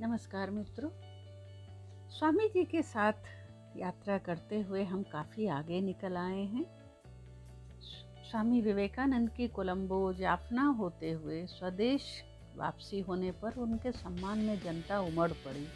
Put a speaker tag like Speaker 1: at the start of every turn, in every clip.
Speaker 1: नमस्कार मित्रों। स्वामी जी के साथ यात्रा करते हुए हम काफ़ी आगे निकल आए हैं। स्वामी विवेकानंद की कोलंबो जाफना होते हुए स्वदेश वापसी होने पर उनके सम्मान में जनता उमड़ पड़ी।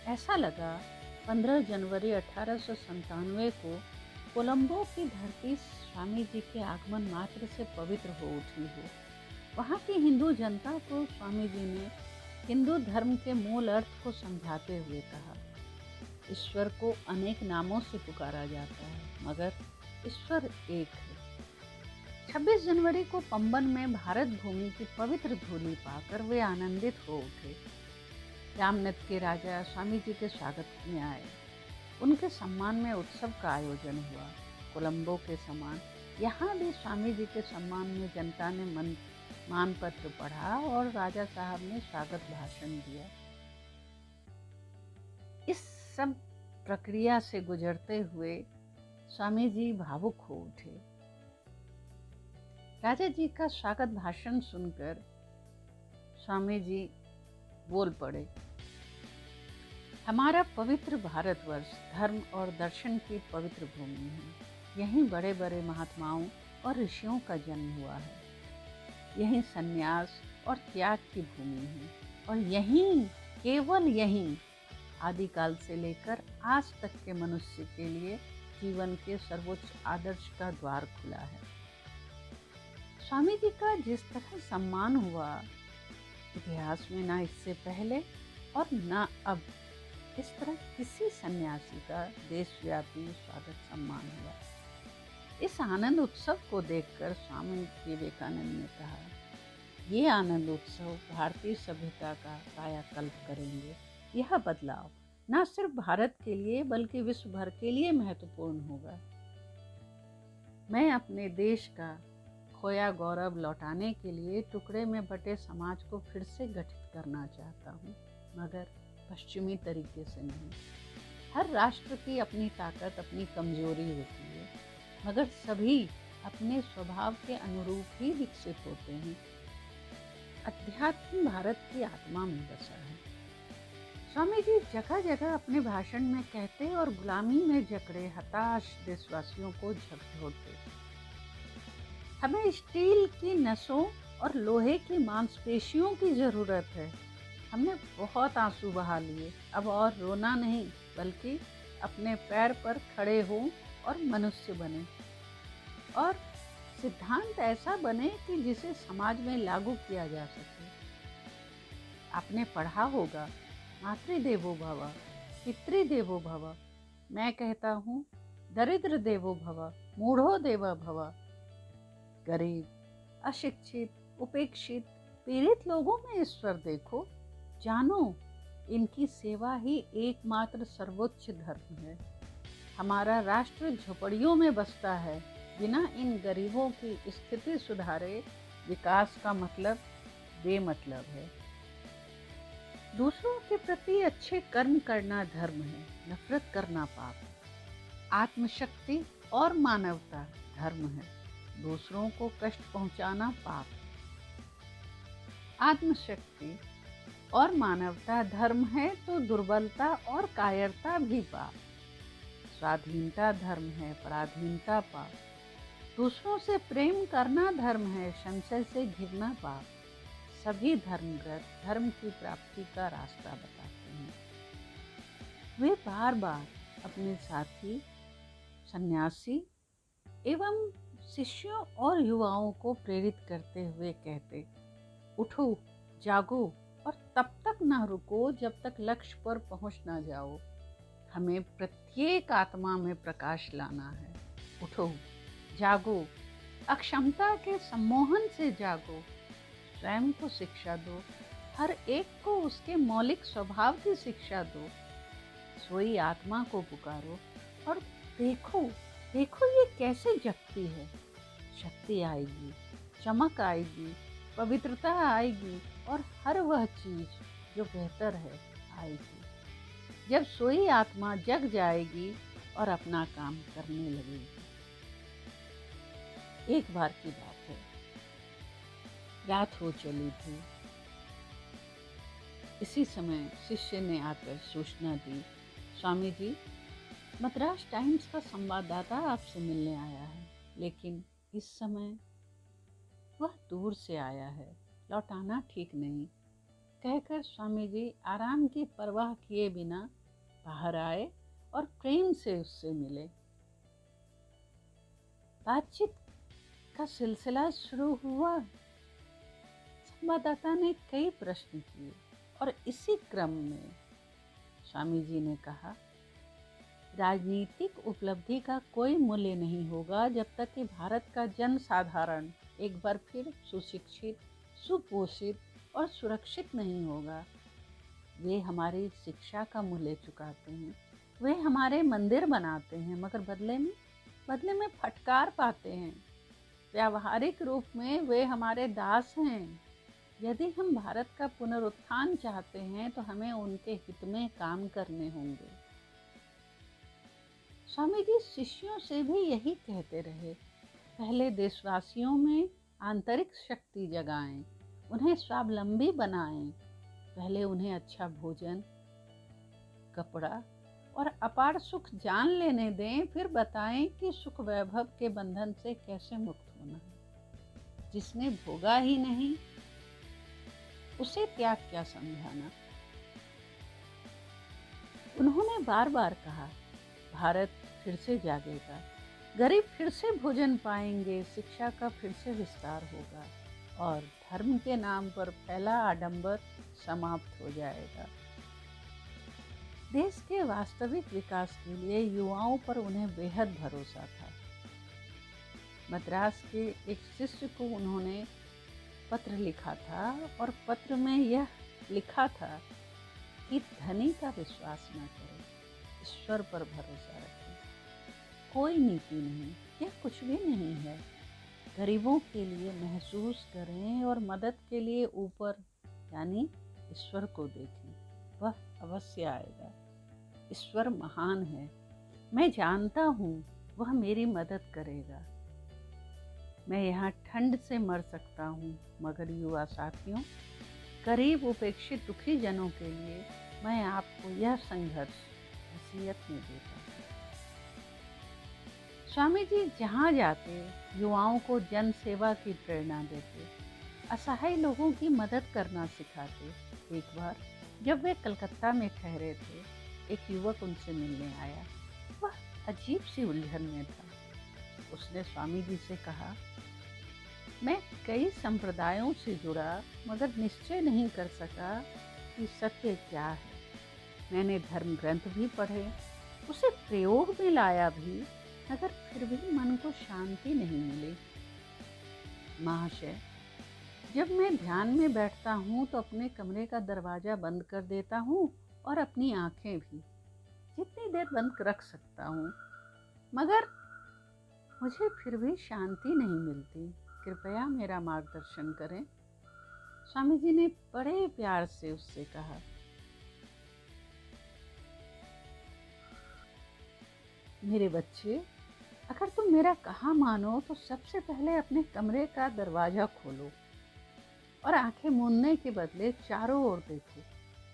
Speaker 1: ऐसा लगा 15 जनवरी 1897 को कोलंबो की धरती स्वामी जी के आगमन मात्र से पवित्र हो उठी हो। वहाँ की हिंदू जनता को स्वामी जी ने हिंदू धर्म के मूल अर्थ को समझाते हुए कहा, ईश्वर को अनेक नामों से पुकारा जाता है मगर ईश्वर एक है। 26 जनवरी को पंबन में भारत भूमि की पवित्र धूलि पाकर वे आनंदित हो उठे। रामनद के राजा स्वामी जी के स्वागत में आए। उनके सम्मान में उत्सव का आयोजन हुआ। कोलंबो के समान यहाँ भी स्वामी जी के सम्मान में जनता ने मान पत्र पढ़ा और राजा साहब ने स्वागत भाषण दिया। इस सब प्रक्रिया से गुजरते हुए स्वामी जी भावुक हो उठे। राजा जी का स्वागत भाषण सुनकर स्वामी जी बोल पड़े, हमारा पवित्र भारतवर्ष धर्म और दर्शन की पवित्र भूमि है। यहीं बड़े बड़े महात्माओं और ऋषियों का जन्म हुआ है। यहीं संन्यास और त्याग की भूमि है और यहीं, केवल यहीं आदिकाल से लेकर आज तक के मनुष्य के लिए जीवन के सर्वोच्च आदर्श का द्वार खुला है। स्वामी जी का जिस तरह सम्मान हुआ, इतिहास में ना इससे पहले और ना अब इस तरह किसी सन्यासी का देशव्यापी स्वागत सम्मान हुआ। इस आनंद उत्सव को देखकर स्वामी विवेकानंद ने कहा, ये आनंद उत्सव भारतीय सभ्यता का कायाकल्प करेंगे। यह बदलाव न सिर्फ भारत के लिए बल्कि विश्व भर के लिए महत्वपूर्ण होगा। मैं अपने देश का खोया गौरव लौटाने के लिए टुकड़े में बटे समाज को फिर से गठित करना चाहता हूँ, मगर पश्चिमी तरीके से नहीं। हर राष्ट्र की अपनी ताकत, अपनी कमजोरी होती है, मगर सभी अपने स्वभाव के अनुरूप ही विकसित होते हैं। अध्यात्म भारत की आत्मा में बसा है। स्वामी जी जगह जगह अपने भाषण में कहते और गुलामी में जकड़े हताश देशवासियों को झकझोरते, हमें स्टील की नसों और लोहे की मांसपेशियों की जरूरत है। हमने बहुत आंसू बहा लिए, अब और रोना नहीं बल्कि अपने पैर पर खड़े हों और मनुष्य बने और सिद्धांत ऐसा बने कि जिसे समाज में लागू किया जा सके। आपने पढ़ा होगा, मातृदेवो भव, पितृदेवो भव। मैं कहता हूँ, दरिद्र देवो भव, मूढ़ो देवो भव। गरीब, अशिक्षित, उपेक्षित, पीड़ित लोगों में ईश्वर देखो। जानो, इनकी सेवा ही एकमात्र सर्वोच्च धर्म है। हमारा राष्ट्र झोपड़ियों में बसता है। बिना इन गरीबों की स्थिति सुधारे विकास का मतलब बेमतलब है। दूसरों के प्रति अच्छे कर्म करना धर्म है, नफरत करना पाप। आत्मशक्ति और मानवता धर्म है, दूसरों को कष्ट पहुंचाना पाप। आत्मशक्ति और मानवता धर्म है तो दुर्बलता और कायरता भी पाप। स्वाधीनता धर्म है, पराधीनता पाप। दूसरों से प्रेम करना धर्म है, संशय से घिरना पाप। सभी धर्मग्रंथ धर्म की प्राप्ति का रास्ता बताते हैं। वे बार बार अपने साथी, सन्यासी एवं शिष्यों और युवाओं को प्रेरित करते हुए कहते, उठो, जागो और तब तक ना रुको जब तक लक्ष्य पर पहुंच ना जाओ। हमें प्रत्येक आत्मा में प्रकाश लाना है। उठो, जागो, अक्षमता के सम्मोहन से जागो, स्वयं को शिक्षा दो, हर एक को उसके मौलिक स्वभाव की शिक्षा दो। सोई आत्मा को पुकारो और देखो, देखो ये कैसे जगती है। शक्ति आएगी, चमक आएगी, पवित्रता आएगी और हर वह चीज जो बेहतर है आएगी जब सोई आत्मा जग जाएगी और अपना काम करने लगेगी। एक बार की बात है, रात हो चली थी। इसी समय शिष्य ने आकर सूचना दी, स्वामी जी, मद्रास टाइम्स का संवाददाता आपसे मिलने आया है, लेकिन इस समय वह दूर से आया है, लौटाना ठीक नहीं। कहकर स्वामी जी आराम की परवाह किए बिना बाहर आए और प्रेम से उससे मिले। बातचीत का सिलसिला शुरू हुआ। संवाददाता ने कई प्रश्न किए और इसी क्रम में स्वामी जी ने कहा, राजनीतिक उपलब्धि का कोई मूल्य नहीं होगा जब तक कि भारत का जन साधारण एक बार फिर सुशिक्षित, सुपोषित और सुरक्षित नहीं होगा। वे हमारी शिक्षा का मूल्य चुकाते हैं, वे हमारे मंदिर बनाते हैं, मगर बदले में फटकार पाते हैं। व्यावहारिक रूप में वे हमारे दास हैं। यदि हम भारत का पुनरुत्थान चाहते हैं तो हमें उनके हित में काम करने होंगे। स्वामी जी शिष्यों से भी यही कहते रहे, पहले देशवासियों में आंतरिक शक्ति जगाएं, उन्हें स्वावलंबी बनाएं। पहले उन्हें अच्छा भोजन, कपड़ा और अपार सुख जान लेने दें, फिर बताएं कि सुख वैभव के बंधन से कैसे मुक्त होना है। जिसने भोगा ही नहीं, उसे त्याग क्या समझाना। उन्होंने बार बार कहा, भारत फिर से जागेगा, गरीब फिर से भोजन पाएंगे, शिक्षा का फिर से विस्तार होगा और धर्म के नाम पर फैला आडंबर समाप्त हो जाएगा। देश के वास्तविक विकास के लिए युवाओं पर उन्हें बेहद भरोसा था। मद्रास के एक शिष्य को उन्होंने पत्र लिखा था और पत्र में यह लिखा था कि धनी का विश्वास न करें, ईश्वर पर भरोसा रखें। कोई नीति नहीं, यह कुछ भी नहीं है। गरीबों के लिए महसूस करें और मदद के लिए ऊपर यानी ईश्वर को देखें, वह अवश्य आएगा। ईश्वर महान है, मैं जानता हूँ वह मेरी मदद करेगा। मैं यहाँ ठंड से मर सकता हूँ, मगर युवा साथियों, गरीब उपेक्षित दुखी जनों के लिए मैं आपको यह संघर्ष वसीयत में देता हूँ। स्वामी जी जहाँ जाते युवाओं को जन सेवा की प्रेरणा देते, असहाय लोगों की मदद करना सिखाते। एक बार जब वे कलकत्ता में ठहरे थे, एक युवक उनसे मिलने आया। वह अजीब सी उलझन में था। उसने स्वामी जी से कहा, मैं कई संप्रदायों से जुड़ा, मगर निश्चय नहीं कर सका कि सत्य क्या है। मैंने धर्म ग्रंथ भी पढ़े, उसे प्रयोग में लाया भी, मगर फिर भी मन को शांति नहीं मिली। महाशय, जब मैं ध्यान में बैठता हूँ तो अपने कमरे का दरवाज़ा बंद कर देता हूँ और अपनी आँखें भी जितनी देर बंद रख सकता हूँ, मगर मुझे फिर भी शांति नहीं मिलती। कृपया मेरा मार्गदर्शन करें। स्वामी जी ने बड़े प्यार से उससे कहा, मेरे बच्चे, अगर तुम मेरा कहा मानो तो सबसे पहले अपने कमरे का दरवाज़ा खोलो और आंखें मूंदने के बदले चारों ओर देखो।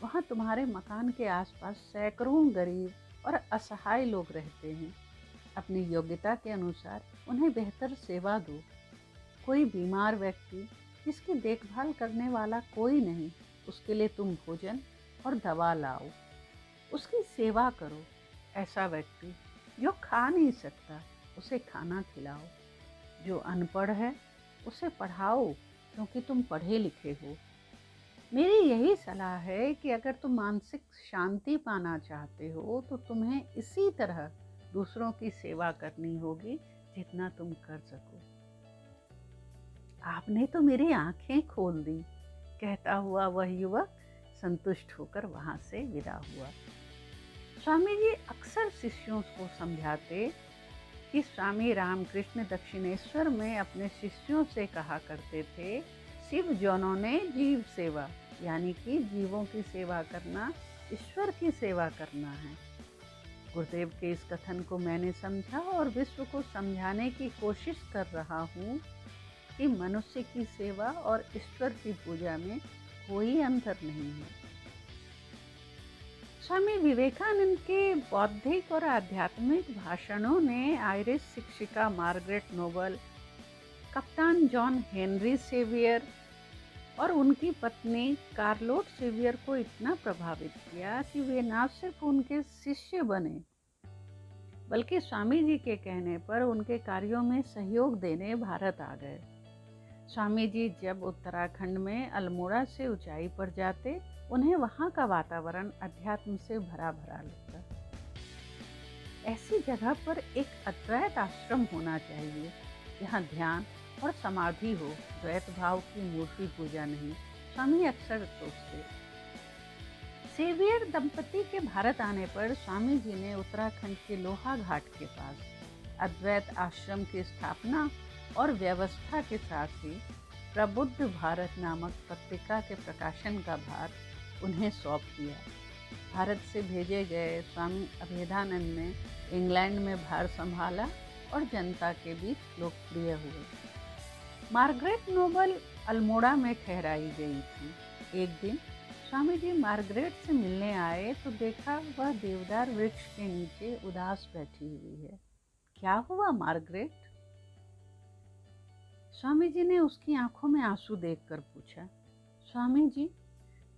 Speaker 1: वहाँ तुम्हारे मकान के आसपास सैकड़ों गरीब और असहाय लोग रहते हैं। अपनी योग्यता के अनुसार उन्हें बेहतर सेवा दो। कोई बीमार व्यक्ति जिसकी देखभाल करने वाला कोई नहीं, उसके लिए तुम भोजन और दवा लाओ, उसकी सेवा करो। ऐसा व्यक्ति जो खा नहीं सकता, उसे खाना खिलाओ। जो अनपढ़ है, उसे पढ़ाओ, क्योंकि तुम पढ़े लिखे हो। मेरी यही सलाह है कि अगर तुम मानसिक शांति पाना चाहते हो तो तुम्हें इसी तरह दूसरों की सेवा करनी होगी जितना तुम कर सको। आपने तो मेरी आंखें खोल दी, कहता हुआ वह युवक संतुष्ट होकर वहाँ से विदा हुआ। स्वामी जी अक्सर शिष्यों को समझाते कि स्वामी रामकृष्ण दक्षिणेश्वर में अपने शिष्यों से कहा करते थे, शिव जनों ने जीव सेवा, यानी कि जीवों की सेवा करना ईश्वर की सेवा करना है। गुरुदेव के इस कथन को मैंने समझा और विश्व को समझाने की कोशिश कर रहा हूँ कि मनुष्य की सेवा और ईश्वर की पूजा में कोई अंतर नहीं है। स्वामी विवेकानंद के बौद्धिक और आध्यात्मिक भाषणों ने आयरिश शिक्षिका मार्गरेट नोबल, कप्तान जॉन हेनरी सेवियर और उनकी पत्नी कार्लोट सेवियर को इतना प्रभावित किया कि वे न सिर्फ उनके शिष्य बने, बल्कि स्वामी जी के कहने पर उनके कार्यों में सहयोग देने भारत आ गए। स्वामी जी जब उत्तराखंड में अल्मोड़ा से ऊंचाई पर जाते, उन्हें वहाँ का वातावरण अध्यात्म से भरा भरा लगता। ऐसी जगह पर एक अद्वैत आश्रम होना चाहिए, जहाँ ध्यान और समाधि हो, द्वैत भाव की मूर्ति पूजा नहीं, स्वामी अक्सर सोचते। सेवियर दंपति के भारत आने पर स्वामी जी ने उत्तराखंड के लोहा घाट के पास अद्वैत आश्रम की स्थापना और व्यवस्था के साथ ही प्रबुद्ध भारत नामक पत्रिका के प्रकाशन का भार उन्हें सौंप दिया। भारत से भेजे गए स्वामी अभेदानंद ने इंग्लैंड में भार संभाला और जनता के बीच लोकप्रिय हुए। मार्गरेट नोबल अल्मोड़ा में ठहराई गई थी। एक दिन स्वामी जी मार्गरेट से मिलने आए तो देखा वह देवदार वृक्ष के नीचे उदास बैठी हुई है। क्या हुआ मार्गरेट? स्वामी जी ने उसकी आंखों में आंसू देखकर पूछा। स्वामी जी,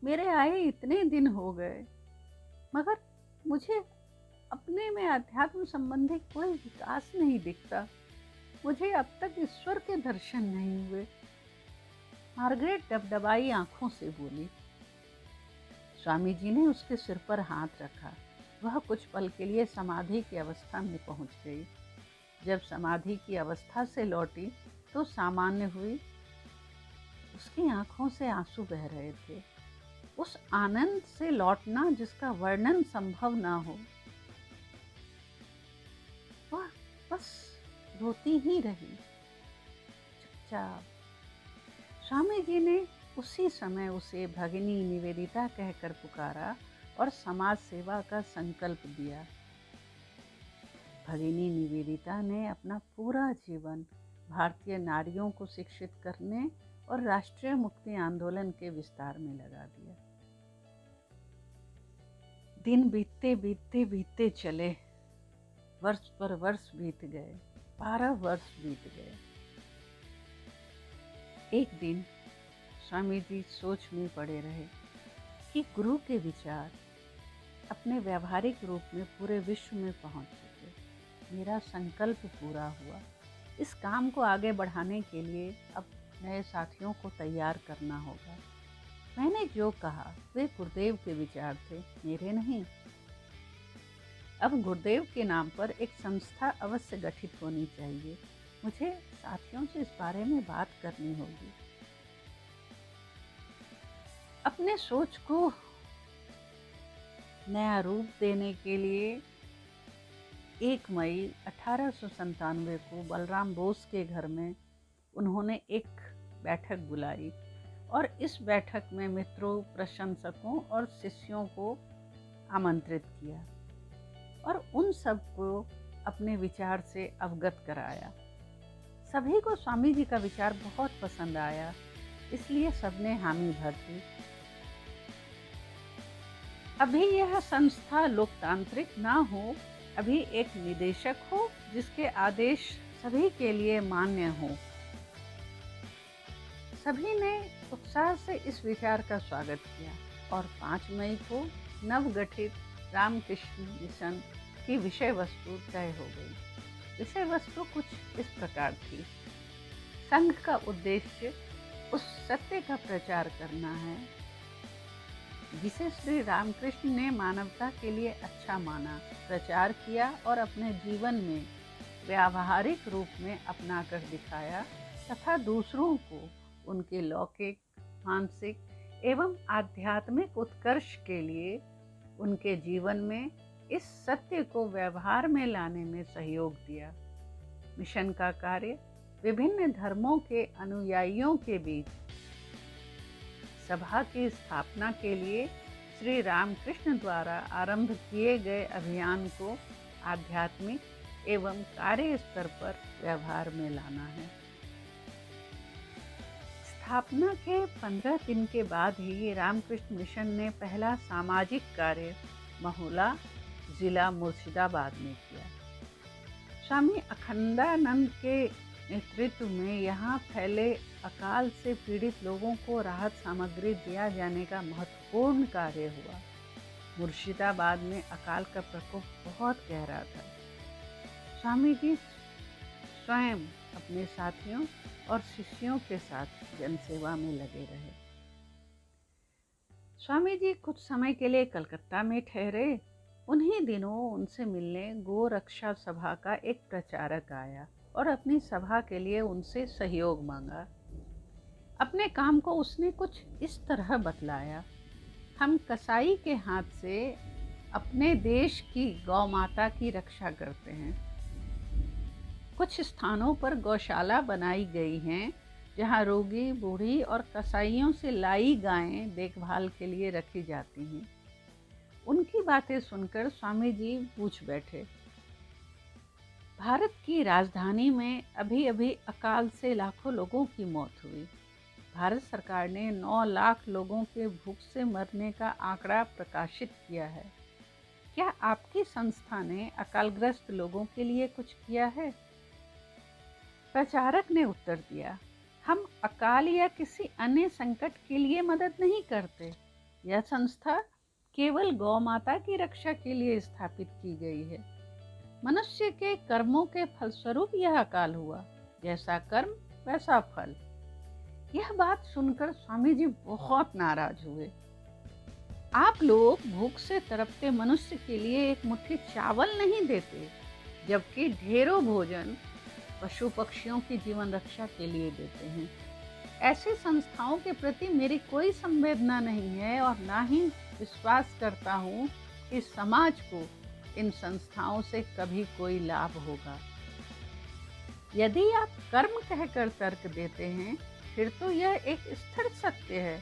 Speaker 1: मेरे आए इतने दिन हो गए, मगर मुझे अपने में अध्यात्म संबंधी कोई विकास नहीं दिखता। मुझे अब तक ईश्वर के दर्शन नहीं हुए। मार्गरेट डबडबाई आंखों से बोली। स्वामी जी ने उसके सिर पर हाथ रखा। वह कुछ पल के लिए समाधि की अवस्था में पहुंच गई। जब समाधि की अवस्था से लौटी तो सामान्य हुई। उसकी आंखों से आंसू बह रहे थे। उस आनंद से लौटना जिसका वर्णन संभव ना हो। वह बस रोती ही रही, चुपचाप। स्वामी जी ने उसी समय उसे भगिनी निवेदिता कहकर पुकारा और समाज सेवा का संकल्प दिया। भगिनी निवेदिता ने अपना पूरा जीवन भारतीय नारियों को शिक्षित करने और राष्ट्रीय मुक्ति आंदोलन के विस्तार में लगा दिया। दिन बीतते बीतते बीतते चले। वर्ष पर वर्ष बीत गए। 12 वर्ष बीत गए। एक दिन स्वामी जी सोच में पड़े रहे कि गुरु के विचार अपने व्यावहारिक रूप में पूरे विश्व में पहुंच चुके। मेरा संकल्प पूरा हुआ। इस काम को आगे बढ़ाने के लिए अब नए साथियों को तैयार करना होगा। मैंने जो कहा वे गुरुदेव के विचार थे, मेरे नहीं। अब गुरुदेव के नाम पर एक संस्था अवश्य गठित होनी चाहिए। मुझे साथियों से इस बारे में बात करनी होगी। अपने सोच को नया रूप देने के लिए 1 मई 1897 को बलराम बोस के घर में उन्होंने एक बैठक बुलाई और इस बैठक में मित्रों, प्रशंसकों और शिष्यों को आमंत्रित किया और उन सबको अपने विचार से अवगत कराया। सभी को स्वामी जी का विचार बहुत पसंद आया, इसलिए सबने हामी भर दी। अभी यह संस्था लोकतांत्रिक ना हो, अभी एक निदेशक हो जिसके आदेश सभी के लिए मान्य हो। सभी ने उत्साह से इस विचार का स्वागत किया और 5 मई को नवगठित रामकृष्ण मिशन की विषय वस्तु तय हो गई। विषय वस्तु कुछ इस प्रकार थी। संघ का उद्देश्य उस सत्य का प्रचार करना है जिसे श्री रामकृष्ण ने मानवता के लिए अच्छा माना, प्रचार किया और अपने जीवन में व्यावहारिक रूप में अपनाकर दिखाया तथा दूसरों को उनके लौकिक, मानसिक एवं आध्यात्मिक उत्कर्ष के लिए उनके जीवन में इस सत्य को व्यवहार में लाने में सहयोग दिया। मिशन का कार्य विभिन्न धर्मों के अनुयायियों के बीच सभा की स्थापना के लिए श्री रामकृष्ण द्वारा आरंभ किए गए अभियान को आध्यात्मिक एवं कार्य स्तर पर व्यवहार में लाना है। स्थापना के 15 दिन के बाद ही रामकृष्ण मिशन ने पहला सामाजिक कार्य महुला, जिला मुर्शिदाबाद में किया। स्वामी अखंडानंद के नेतृत्व में यहाँ फैले अकाल से पीड़ित लोगों को राहत सामग्री दिया जाने का महत्वपूर्ण कार्य हुआ। मुर्शिदाबाद में अकाल का प्रकोप बहुत गहरा था। स्वामी जी स्वयं अपने साथियों और शिष्यों के साथ जनसेवा में लगे रहे। स्वामी जी कुछ समय के लिए कलकत्ता में ठहरे। उन्हीं दिनों उनसे मिलने गोरक्षा सभा का एक प्रचारक आया और अपनी सभा के लिए उनसे सहयोग मांगा। अपने काम को उसने कुछ इस तरह बतलाया, हम कसाई के हाथ से अपने देश की गौ माता की रक्षा करते हैं। कुछ स्थानों पर गौशाला बनाई गई हैं जहां रोगी, बूढ़ी और कसाईयों से लाई गायें देखभाल के लिए रखी जाती हैं। उनकी बातें सुनकर स्वामी जी पूछ बैठे, भारत की राजधानी में अभी अभी अकाल से लाखों लोगों की मौत हुई। भारत सरकार ने 9 लाख लोगों के भूख से मरने का आंकड़ा प्रकाशित किया है। क्या आपकी संस्था ने अकालग्रस्त लोगों के लिए कुछ किया है? प्रचारक ने उत्तर दिया, हम अकाल या किसी अन्य संकट के लिए मदद नहीं करते। यह संस्था केवल गौ माता की रक्षा के लिए स्थापित की गई है। मनुष्य के कर्मों के फलस्वरूप यह अकाल हुआ, जैसा कर्म वैसा फल। यह बात सुनकर स्वामी जी बहुत नाराज हुए। आप लोग भूख से तड़पते मनुष्य के लिए एक मुट्ठी चावल नहीं देते, जबकि ढेरों भोजन पशु पक्षियों की जीवन रक्षा के लिए देते हैं। ऐसी संस्थाओं के प्रति मेरी कोई संवेदना नहीं है और ना ही विश्वास करता हूँ कि समाज को इन संस्थाओं से कभी कोई लाभ होगा। यदि आप कर्म कहकर तर्क देते हैं, फिर तो यह एक स्थिर सत्य है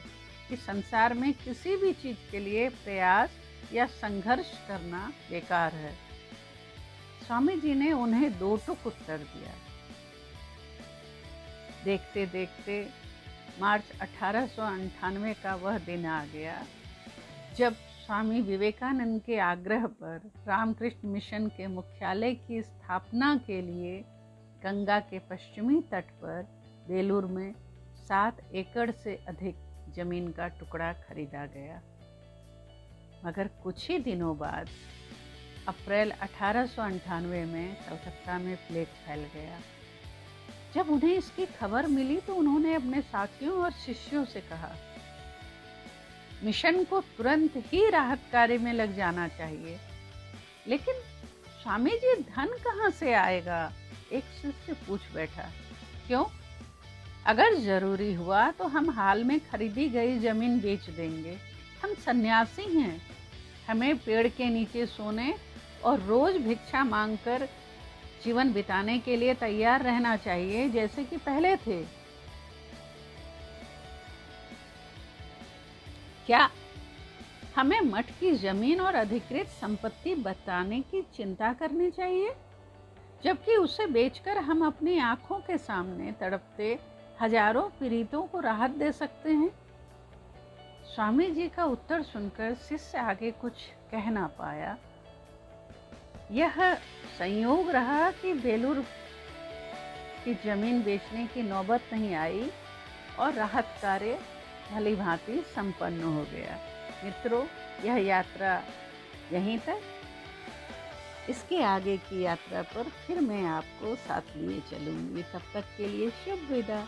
Speaker 1: कि संसार में किसी भी चीज के लिए प्रयास या संघर्ष करना बेकार है। स्वामी जी ने उन्हें 2 टूक उत्तर दिया। देखते देखते मार्च 1898 का वह दिन आ गया जब स्वामी विवेकानंद के आग्रह पर रामकृष्ण मिशन के मुख्यालय की स्थापना के लिए गंगा के पश्चिमी तट पर बेलूर में 7 एकड़ से अधिक जमीन का टुकड़ा खरीदा गया। मगर कुछ ही दिनों बाद अप्रैल 1898 में कलकत्ता में प्लेग फैल गया। जब उन्हें इसकी खबर मिली तो उन्होंने अपने साथियों और शिष्यों से कहा, मिशन को तुरंत ही राहत कार्य में लग जाना चाहिए। लेकिन स्वामी जी धन कहाँ से आएगा? एक शिष्य पूछ बैठा। क्यों? अगर जरूरी हुआ तो हम हाल में खरीदी गई जमीन बेच देंगे। हम सन्यासी हैं, हमें पेड़ के नीचे सोने और रोज भिक्षा मांगकर जीवन बिताने के लिए तैयार रहना चाहिए, जैसे कि पहले थे। क्या हमें मठ की जमीन और अधिकृत संपत्ति बताने की चिंता करनी चाहिए, जबकि उसे बेचकर हम अपनी आंखों के सामने तड़पते हजारों पीड़ितों को राहत दे सकते हैं? स्वामी जी का उत्तर सुनकर शिष्य आगे कुछ कह ना पाया। यह संयोग रहा कि बेलूर की जमीन बेचने की नौबत नहीं आई और राहत कार्य भली भांति संपन्न हो गया। मित्रों, यह यात्रा यहीं तक। इसके आगे की यात्रा पर फिर मैं आपको साथ लिए चलूंगी। तब तक के लिए शुभ विदा।